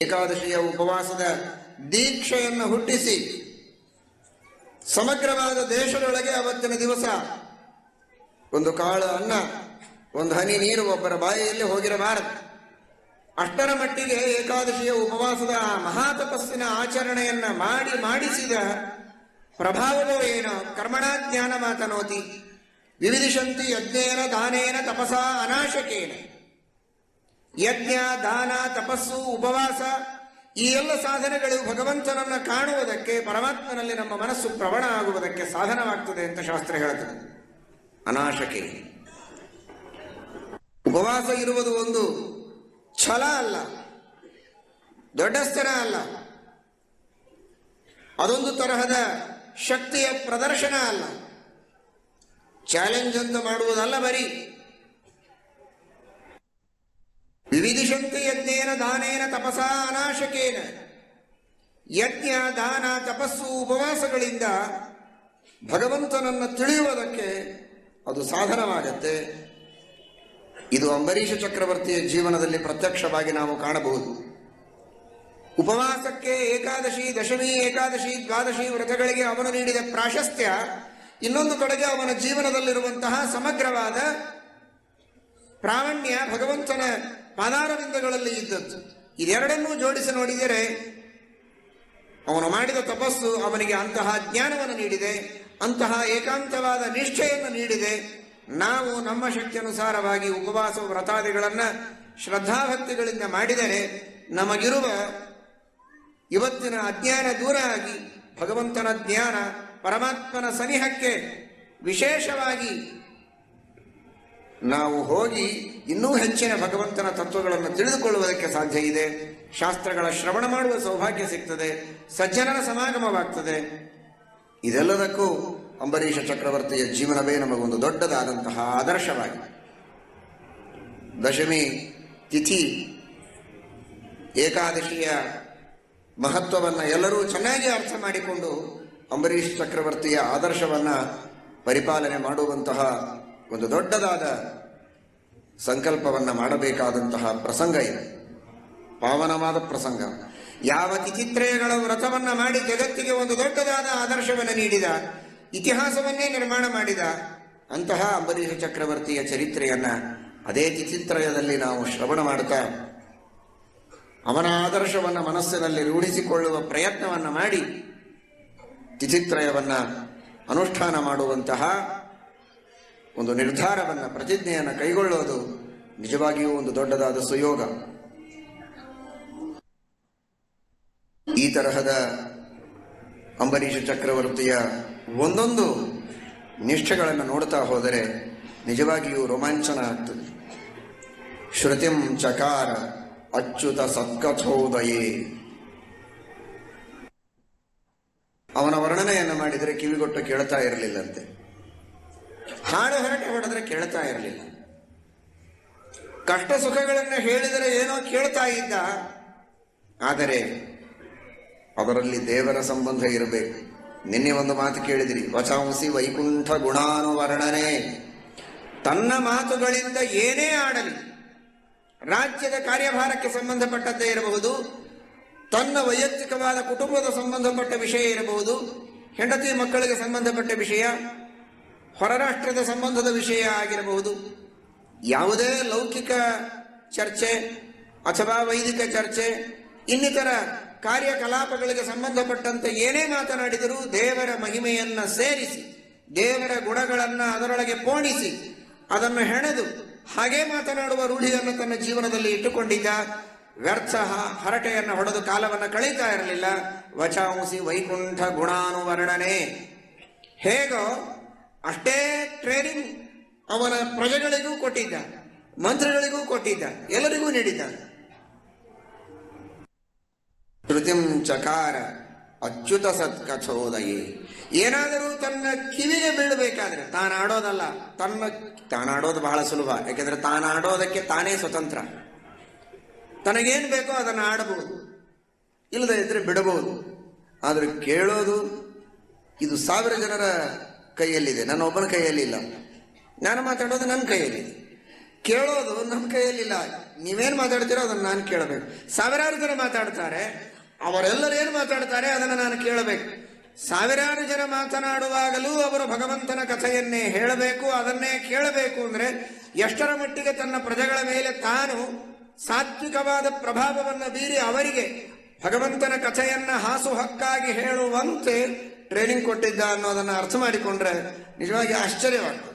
ಏಕಾದಶಿಯ ಉಪವಾಸದ ದೀಕ್ಷೆಯನ್ನು ಹುಟ್ಟಿಸಿ ಸಮಗ್ರವಾದ ದೇಶದೊಳಗೆ ಅವತ್ತಿನ ದಿವಸ ಒಂದು ಕಾಳು ಅನ್ನ, ಒಂದು ಹನಿ ನೀರು ಒಬ್ಬರ ಬಾಯಿಯಲ್ಲಿ ಹೋಗಿರಬಾರದು. ಅಷ್ಟರ ಮಟ್ಟಿಗೆ ಏಕಾದಶಿಯ ಉಪವಾಸದ ಮಹಾತಪಸ್ಸಿನ ಆಚರಣೆಯನ್ನ ಮಾಡಿಸಿದ ಪ್ರಭಾವವೋ ಏನೋ. ಕರ್ಮಣಾ ಜ್ಞಾನ ಮಾತನೋತಿ ವಿವಿಧಿಷಂತಿ ಯಜ್ಞೇನ ದಾನೇನ ತಪಸಾ ಅನಾಶಕೇನ. ಯಜ್ಞ, ದಾನ, ತಪಸ್ಸು, ಉಪವಾಸ ಈ ಎಲ್ಲ ಸಾಧನೆಗಳು ಭಗವಂತನನ್ನ ಕಾಣುವುದಕ್ಕೆ, ಪರಮಾತ್ಮನಲ್ಲಿ ನಮ್ಮ ಮನಸ್ಸು ಪ್ರವಣ ಆಗುವುದಕ್ಕೆ ಸಾಧನವಾಗ್ತದೆ ಅಂತ ಶಾಸ್ತ್ರ ಹೇಳುತ್ತದೆ. ಅನಾಶಕೆ. ಉಪವಾಸ ಇರುವುದು ಒಂದು ಛಲ ಅಲ್ಲ, ದೊಡ್ಡಸ್ತನ ಅಲ್ಲ, ಅದೊಂದು ತರಹದ ಶಕ್ತಿಯ ಪ್ರದರ್ಶನ ಅಲ್ಲ, ಚಾಲೆಂಜ್ ಅಂತ ಮಾಡುವುದಲ್ಲ. ಬರೀ ವಿವಿಧಿಷಂತಿ ಯಜ್ಞೇನ ದಾನೇನ ತಪಸಾ ಅನಾಶಕೇನ. ಯಜ್ಞ, ದಾನ, ತಪಸ್ಸು, ಉಪವಾಸಗಳಿಂದ ಭಗವಂತನನ್ನು ತಿಳಿಯುವುದಕ್ಕೆ ಅದು ಸಾಧನವಾಗತ್ತೆ. ಇದು ಅಂಬರೀಷ ಚಕ್ರವರ್ತಿಯ ಜೀವನದಲ್ಲಿ ಪ್ರತ್ಯಕ್ಷವಾಗಿ ನಾವು ಕಾಣಬಹುದು. ಉಪವಾಸಕ್ಕೆ ಏಕಾದಶಿ, ದಶಮಿ, ಏಕಾದಶಿ, ದ್ವಾದಶಿ ವ್ರತಗಳಿಗೆ ಅವನು ನೀಡಿದ ಪ್ರಾಶಸ್ತ್ಯ ಇನ್ನೊಂದು ಕಡೆಗೆ ಅವನ ಜೀವನದಲ್ಲಿರುವಂತಹ ಸಮಗ್ರವಾದ ಪ್ರಾವಣ್ಯ ಭಗವಂತನ ಪಾದಾರವಿಂದಗಳಲ್ಲಿ ಇದ್ದದ್ದು. ಇದೆರಡನ್ನೂ ಜೋಡಿಸಿ ನೋಡಿದರೆ ಅವನು ಮಾಡಿದ ತಪಸ್ಸು ಅವನಿಗೆ ಅಂತಹ ಜ್ಞಾನವನ್ನು ನೀಡಿದೆ, ಅಂತಹ ಏಕಾಂತವಾದ ನಿಷ್ಠೆಯನ್ನು ನೀಡಿದೆ. ನಾವು ನಮ್ಮ ಶಕ್ತಿಯನುಸಾರವಾಗಿ ಉಪವಾಸ ವ್ರತಾದಿಗಳನ್ನು ಶ್ರದ್ಧಾಭಕ್ತಿಗಳಿಂದ ಮಾಡಿದರೆ ನಮಗಿರುವ ಇವತ್ತಿನ ಅಜ್ಞಾನ ದೂರ ಆಗಿ ಭಗವಂತನ ಜ್ಞಾನ, ಪರಮಾತ್ಮನ ಸನಿಹಕ್ಕೆ ವಿಶೇಷವಾಗಿ ನಾವು ಹೋಗಿ ಇನ್ನೂ ಹೆಚ್ಚಿನ ಭಗವಂತನ ತತ್ವಗಳನ್ನು ತಿಳಿದುಕೊಳ್ಳುವುದಕ್ಕೆ ಸಾಧ್ಯ ಇದೆ. ಶಾಸ್ತ್ರಗಳ ಶ್ರವಣ ಮಾಡುವ ಸೌಭಾಗ್ಯ ಸಿಗ್ತದೆ, ಸಜ್ಜನರ ಸಮಾಗಮವಾಗ್ತದೆ. ಇದೆಲ್ಲದಕ್ಕೂ ಅಂಬರೀಷ ಚಕ್ರವರ್ತಿಯ ಜೀವನವೇ ನಮಗೊಂದು ದೊಡ್ಡದಾದಂತಹ ಆದರ್ಶವಾಗಿದೆ. ದಶಮಿ ತಿಥಿ ಏಕಾದಶಿಯ ಮಹತ್ವವನ್ನು ಎಲ್ಲರೂ ಚೆನ್ನಾಗಿ ಅರ್ಥ ಮಾಡಿಕೊಂಡು ಅಂಬರೀಷ ಚಕ್ರವರ್ತಿಯ ಆದರ್ಶವನ್ನು ಪರಿಪಾಲನೆ ಮಾಡುವಂತಹ ಒಂದು ದೊಡ್ಡದಾದ ಸಂಕಲ್ಪವನ್ನು ಮಾಡಬೇಕಾದಂತಹ ಪ್ರಸಂಗ ಇದೆ, ಪಾವನವಾದ ಪ್ರಸಂಗ. ಯಾವ ತಿಥಿತ್ರಯಗಳ ವ್ರತವನ್ನ ಮಾಡಿ ಜಗತ್ತಿಗೆ ಒಂದು ದೊಡ್ಡದಾದ ಆದರ್ಶವನ್ನು ನೀಡಿದ, ಇತಿಹಾಸವನ್ನೇ ನಿರ್ಮಾಣ ಮಾಡಿದ ಅಂತಹ ಅಂಬರೀಷ ಚಕ್ರವರ್ತಿಯ ಚರಿತ್ರೆಯನ್ನ ಅದೇ ತಿಥಿತ್ರಯದಲ್ಲಿ ನಾವು ಶ್ರವಣ ಮಾಡುತ್ತಾ ಅವನ ಆದರ್ಶವನ್ನು ಮನಸ್ಸಿನಲ್ಲಿ ರೂಢಿಸಿಕೊಳ್ಳುವ ಪ್ರಯತ್ನವನ್ನು ಮಾಡಿ ತಿಥಿತ್ರಯವನ್ನ ಅನುಷ್ಠಾನ ಮಾಡುವಂತಹ ಒಂದು ನಿರ್ಧಾರವನ್ನು, ಪ್ರತಿಜ್ಞೆಯನ್ನು ಕೈಗೊಳ್ಳುವುದು ನಿಜವಾಗಿಯೂ ಒಂದು ದೊಡ್ಡದಾದ ಸುಯೋಗ. ಈ ತರಹದ ಅಂಬರೀಷ ಚಕ್ರವರ್ತಿಯ ಒಂದೊಂದು ನಿಷ್ಠೆಗಳನ್ನು ನೋಡ್ತಾ ಹೋದರೆ ನಿಜವಾಗಿಯೂ ರೋಮಾಂಚನ ಆಗ್ತದೆ. ಶ್ರುತಿಂ ಚಕಾರ ಅಚ್ಯುತ ಸತ್ಕಥೋದಯೇ. ಅವನ ವರ್ಣನೆಯನ್ನು ಮಾಡಿದರೆ ಕಿವಿಗೊಟ್ಟು ಕೇಳ್ತಾ ಇರಲಿಲ್ಲಂತೆ, ಹಾಡು ಹರಟೆ ಹೊಡೆದ್ರೆ ಕೇಳ್ತಾ ಇರಲಿಲ್ಲ, ಕಷ್ಟ ಸುಖಗಳನ್ನು ಹೇಳಿದರೆ ಏನೋ ಕೇಳ್ತಾ ಇದ್ದ. ಆದರೆ ಅದರಲ್ಲಿ ದೇವರ ಸಂಬಂಧ ಇರಬೇಕು. ನಿನ್ನೆ ಒಂದು ಮಾತು ಕೇಳಿದಿರಿ, ವಚಾಂಸಿ ವೈಕುಂಠ ಗುಣಾನುವರ್ಣನೆ. ತನ್ನ ಮಾತುಗಳಿಂದ ಏನೇ ಆಡಲಿ, ರಾಜ್ಯದ ಕಾರ್ಯಭಾರಕ್ಕೆ ಸಂಬಂಧಪಟ್ಟದ್ದೇ ಇರಬಹುದು, ತನ್ನ ವೈಯಕ್ತಿಕವಾದ ಕುಟುಂಬದ ಸಂಬಂಧಪಟ್ಟ ವಿಷಯ ಇರಬಹುದು, ಹೆಂಡತಿ ಮಕ್ಕಳಿಗೆ ಸಂಬಂಧಪಟ್ಟ ವಿಷಯ, ಹೊರರಾಷ್ಟ್ರದ ಸಂಬಂಧದ ವಿಷಯ ಆಗಿರಬಹುದು, ಯಾವುದೇ ಲೌಕಿಕ ಚರ್ಚೆ ಅಥವಾ ವೈದಿಕ ಚರ್ಚೆ, ಇನ್ನಿತರ ಕಾರ್ಯಕಲಾಪಗಳಿಗೆ ಸಂಬಂಧಪಟ್ಟಂತೆ ಏನೇ ಮಾತನಾಡಿದರೂ ದೇವರ ಮಹಿಮೆಯನ್ನ ಸೇರಿಸಿ, ದೇವರ ಗುಣಗಳನ್ನು ಅದರೊಳಗೆ ಪೋಣಿಸಿ, ಅದನ್ನು ಹೆಣೆದು ಹಾಗೇ ಮಾತನಾಡುವ ರೂಢಿಯನ್ನು ತನ್ನ ಜೀವನದಲ್ಲಿ ಇಟ್ಟುಕೊಂಡಿದ್ದ. ವ್ಯರ್ಥ ಹರಟೆಯನ್ನು ಹೊಡೆದು ಕಾಲವನ್ನು ಕಳೀತಾ ಇರಲಿಲ್ಲ. ವಚಾಂಸಿ ವೈಕುಂಠ ಗುಣಾನುವರ್ಣನೆ. ಹೇಗೋ ಅಷ್ಟೇ ಟ್ರೈನಿಂಗ್ ಅವನ ಪ್ರಜೆಗಳಿಗೂ ಕೊಟ್ಟಿದ್ದ, ಮಂತ್ರಿಗಳಿಗೂ ಕೊಟ್ಟಿದ್ದ, ಎಲ್ಲರಿಗೂ ನೀಡಿದ್ದ. ಶ್ರುತಿಂ ಚಕಾರ ಅಚ್ಯುತ ಸತ್ಕಥೋದಯೇ. ಏನಾದರೂ ತನ್ನ ಕಿವಿಗೆ ಬೀಳಬೇಕಾದ್ರೆ ತಾನಾಡೋದಲ್ಲ, ತಾನಾಡೋದು ಬಹಳ ಸುಲಭ. ಯಾಕೆಂದ್ರೆ ತಾನಾಡೋದಕ್ಕೆ ತಾನೇ ಸ್ವತಂತ್ರ. ತನಗೇನು ಬೇಕೋ ಅದನ್ನು ಆಡಬಹುದು, ಇಲ್ಲದೆ ಇದ್ರೆ ಬಿಡಬಹುದು. ಆದರೆ ಕೇಳೋದು ಇದು 1000 ಜನರ ಕೈಯಲ್ಲಿದೆ, ನನ್ನ ಒಬ್ಬನ ಕೈಯಲ್ಲಿ ಇಲ್ಲ. ನಾನು ಮಾತಾಡೋದು ನನ್ನ ಕೈಯಲ್ಲಿದೆ. ಕೇಳೋದು ನಮ್ಮ ಕೈಯಲ್ಲಿಲ್ಲ. ನೀವೇನು ಮಾತಾಡ್ತೀರೋ ಅದನ್ನು ನಾನು ಕೇಳಬೇಕು. ಸಾವಿರಾರು ಜನ ಮಾತಾಡ್ತಾರೆ, ಅವರೆಲ್ಲರೂ ಏನು ಮಾತಾಡ್ತಾರೆ ಅದನ್ನು ನಾನು ಕೇಳಬೇಕು. ಸಾವಿರಾರು ಜನ ಮಾತನಾಡುವಾಗಲೂ ಅವರು ಭಗವಂತನ ಕಥೆಯನ್ನೇ ಹೇಳಬೇಕು, ಅದನ್ನೇ ಕೇಳಬೇಕು. ಅಂದರೆ ಎಷ್ಟರ ಮಟ್ಟಿಗೆ ತನ್ನ ಪ್ರಜೆಗಳ ಮೇಲೆ ತಾನು ಸಾತ್ವಿಕವಾದ ಪ್ರಭಾವವನ್ನು ಬೀರಿ ಅವರಿಗೆ ಭಗವಂತನ ಕಥೆಯನ್ನ ಹಾಸುಹಕ್ಕಾಗಿ ಹೇಳುವಂತೆ ಟ್ರೈನಿಂಗ್ ಕೊಟ್ಟಿದ್ದ ಅನ್ನೋದನ್ನು ಅರ್ಥ ಮಾಡಿಕೊಂಡ್ರೆ ನಿಜವಾಗಿ ಆಶ್ಚರ್ಯವಾಗ್ತದೆ.